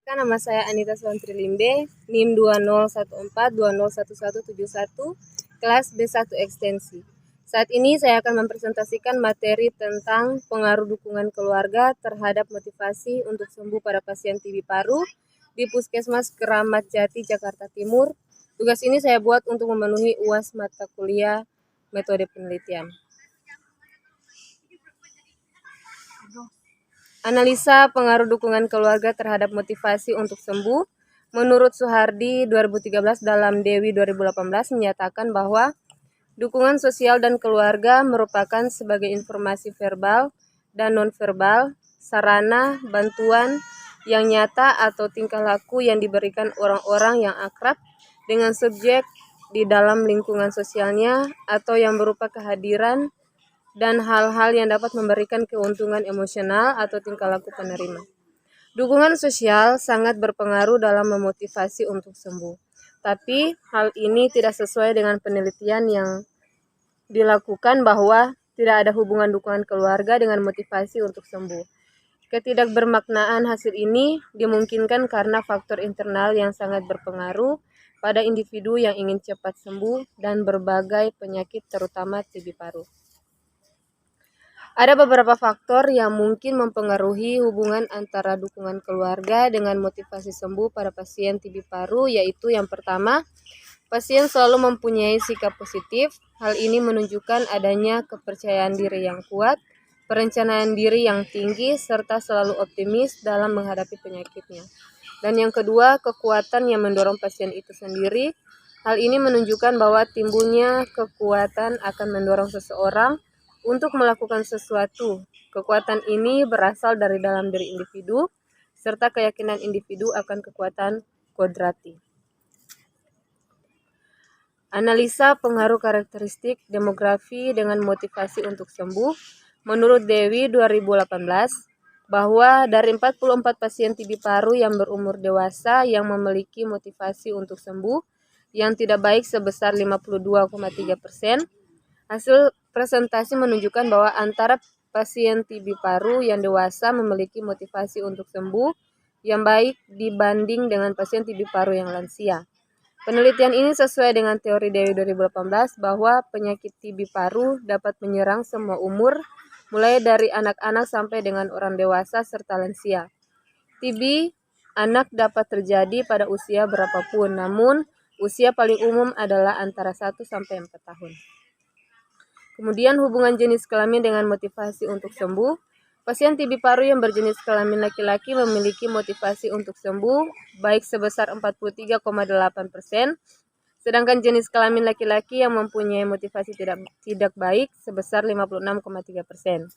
Perkenalkan, nama saya Anita Swantri Limbe, NIM 2014201171, kelas B1 Ekstensi. Saat ini saya akan mempresentasikan materi tentang pengaruh dukungan keluarga terhadap motivasi untuk sembuh pada pasien TB paru di Puskesmas Keramat Jati, Jakarta Timur. Tugas ini saya buat untuk memenuhi UAS mata kuliah metode penelitian. Analisa pengaruh dukungan keluarga terhadap motivasi untuk sembuh. Menurut Suhardi 2013 dalam Dewi 2018 menyatakan bahwa dukungan sosial dan keluarga merupakan sebagai informasi verbal dan nonverbal, sarana, bantuan yang nyata atau tingkah laku yang diberikan orang-orang yang akrab dengan subjek di dalam lingkungan sosialnya atau yang berupa kehadiran dan hal-hal yang dapat memberikan keuntungan emosional atau tingkah laku penerima. Dukungan sosial sangat berpengaruh dalam memotivasi untuk sembuh. Tapi hal ini tidak sesuai dengan penelitian yang dilakukan bahwa tidak ada hubungan dukungan keluarga dengan motivasi untuk sembuh. Ketidakbermaknaan hasil ini dimungkinkan karena faktor internal yang sangat berpengaruh pada individu yang ingin cepat sembuh dan berbagai penyakit terutama TB paru. Ada beberapa faktor yang mungkin mempengaruhi hubungan antara dukungan keluarga dengan motivasi sembuh pada pasien TB paru, yaitu yang pertama, pasien selalu mempunyai sikap positif. Hal ini menunjukkan adanya kepercayaan diri yang kuat, perencanaan diri yang tinggi, serta selalu optimis dalam menghadapi penyakitnya. Dan yang kedua, kekuatan yang mendorong pasien itu sendiri. Hal ini menunjukkan bahwa timbulnya kekuatan akan mendorong seseorang untuk melakukan sesuatu. Kekuatan ini berasal dari dalam diri individu, serta keyakinan individu akan kekuatan kodrati. Analisa pengaruh karakteristik demografi dengan motivasi untuk sembuh. Menurut Dewi 2018, bahwa dari 44 pasien TB paru yang berumur dewasa yang memiliki motivasi untuk sembuh yang tidak baik sebesar 52,3%, hasil presentasi menunjukkan bahwa antara pasien TB paru yang dewasa memiliki motivasi untuk sembuh yang baik dibanding dengan pasien TB paru yang lansia. Penelitian ini sesuai dengan teori Dewi 2018 bahwa penyakit TB paru dapat menyerang semua umur, mulai dari anak-anak sampai dengan orang dewasa serta lansia. TB anak dapat terjadi pada usia berapapun, namun usia paling umum adalah antara 1 sampai 4 tahun. Kemudian hubungan jenis kelamin dengan motivasi untuk sembuh. Pasien TB paru yang berjenis kelamin laki-laki memiliki motivasi untuk sembuh baik sebesar 43,8%, sedangkan jenis kelamin laki-laki yang mempunyai motivasi tidak baik sebesar 56,3%.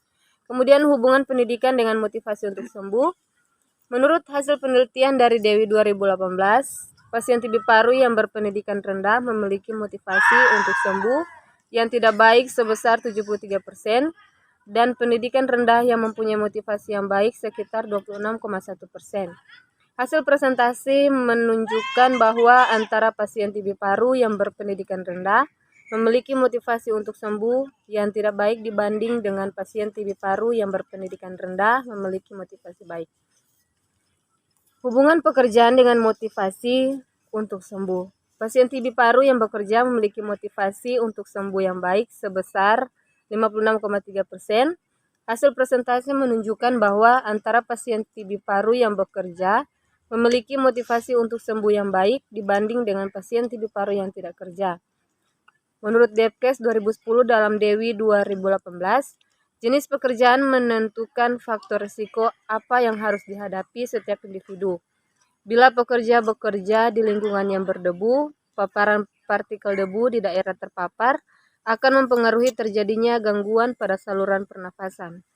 Kemudian hubungan pendidikan dengan motivasi untuk sembuh. Menurut hasil penelitian dari Dewi 2018, pasien TB paru yang berpendidikan rendah memiliki motivasi untuk sembuh yang tidak baik sebesar 73%, dan pendidikan rendah yang mempunyai motivasi yang baik sekitar 26,1%. Hasil presentasi menunjukkan bahwa antara pasien TB paru yang berpendidikan rendah memiliki motivasi untuk sembuh yang tidak baik dibanding dengan pasien TB paru yang berpendidikan rendah memiliki motivasi baik. Hubungan pekerjaan dengan motivasi untuk sembuh. Pasien TB paru yang bekerja memiliki motivasi untuk sembuh yang baik sebesar 56,3%. Hasil presentasi menunjukkan bahwa antara pasien TB paru yang bekerja memiliki motivasi untuk sembuh yang baik dibanding dengan pasien TB paru yang tidak kerja. Menurut Depkes 2010 dalam Dewi 2018, jenis pekerjaan menentukan faktor risiko apa yang harus dihadapi setiap individu. Bila pekerja bekerja di lingkungan yang berdebu, paparan partikel debu di daerah terpapar akan mempengaruhi terjadinya gangguan pada saluran pernafasan.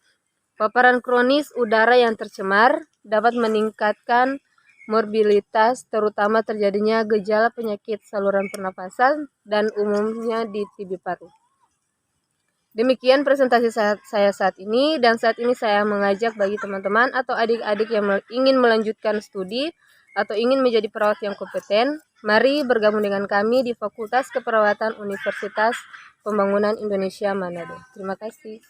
Paparan kronis udara yang tercemar dapat meningkatkan morbilitas, terutama terjadinya gejala penyakit saluran pernafasan dan umumnya di TB paru. Demikian presentasi saya saat ini, dan saat ini saya mengajak bagi teman-teman atau adik-adik yang ingin melanjutkan studi atau ingin menjadi perawat yang kompeten, mari bergabung dengan kami di Fakultas Keperawatan Universitas Pembangunan Indonesia Manado. Terima kasih.